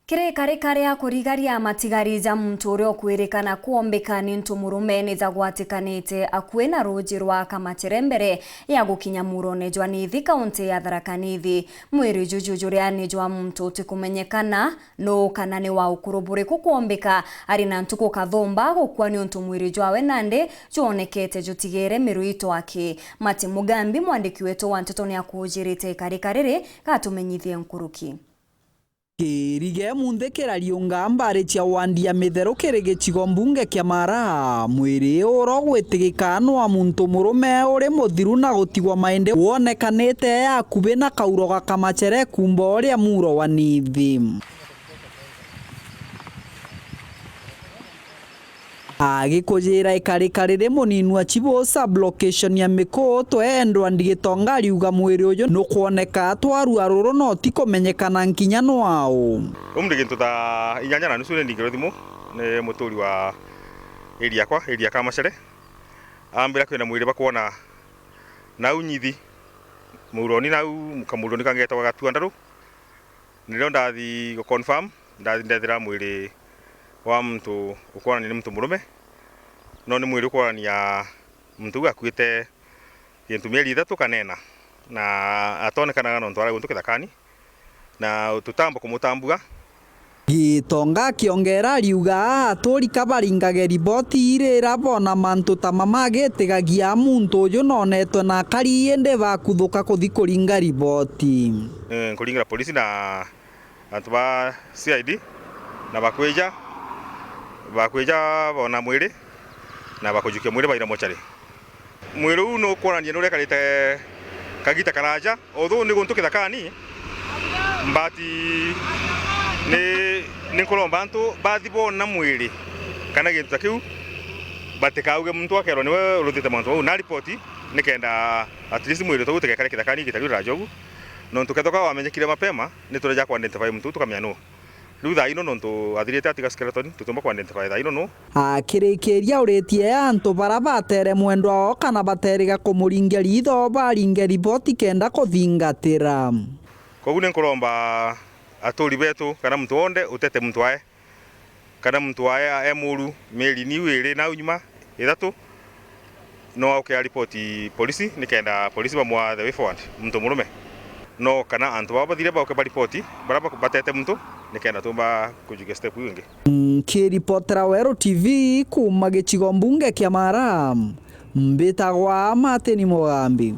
Kare ya kurigaria matigari ja muntu uria kwirikana kuombeka ni ntumurume ni jagwatikanite akuwe na ruji rwa Kamachere mbere ya gukinya murone jwa nithi kaunti ya Tharaka Nithi. Mwiri juju ria ni jwa muntu utikumenyekana no kana ni wa ukuru buriku kuombeka ari na ntuku kathomba gukwa ni untu mwiri jwawe nande juonekete jutigere miruito ake. Mati Mugambi mwandiki wetu wa Nteto ni akujirite kare gatumenyithie nkuruki. Kirige mundekera liunga mbare cia wandia mithero kirige cigo mbunge kia Mara mwiri uro gwitigikano wa muntu murume uri muthiru na gutigwa maende wonekanite akubi na kauro ga Kamachere kumba uria muro wa Nithi. Agikujira ikarire munini wa Chibo sub-location ya Mikoto endwa ndigitonga riuga mwiri uyu nukwoneka atwaru aruru no tikumenyekana nkinya nwao. Gintu ta inyanya na nusu ndingiro thimu ni muturi wa area Kamachere ambira kwina mwiri bakuona nau nyithi muroni nau mukamuroni kangetwa gatuandaru nilio ndathi go confirm ndethira mwiri wa mtu ukwana ni mtu murume no ni mwiri ukwana ya mtu akuite gintu mieri 3 kanena na atonekanaga no ntwara guntu kithakani na tutambo kumutambua. Gitonga kiongera riuga aturi kabaringage riboti irira bona mantu tamamagetigagia muntu uyu nonetwe na kariende bakuthuka kuthi kuringa riboti kuringa polisi na antu ba CID na bakweja bona mwiri na bakujukia mwiri baira mochari mwiri uno kuonania nure karite kagita karaja otho ni guntu kithakani mbati ni kulomba antu bathi bona mwiri kana gintu takiu batikauge muntu akero niwe ruthite mantu na report nikenda at least mwiri to gutekekare kithakani gitagura jogu no tukethoka wamenyekire mapema ni tureja ku identify muntu tukamenya no Lutha ino nontu athirite atiga skeleton tutumba ku identify tha ino no akirikiria uritie antu bara batere mwendo kana bateriga kumuringia ritho baringe riboti kenda kuthingatira koguo ni nkuromba aturi betu kana muntu wonde utete muntu wae kana muntu wae emuru meri ni wiri na unyuma ithatu no auke ripoti polisi nikenda polisi bamwa the way forward muntu murume no kana antu bathire bauke ba ripoti baraba batete muntu nikenda tumba kujuge step wingi. Kiripotera Wero TV kuma gicigo mbunge kia Mara mbitagwa Mati Mugambi.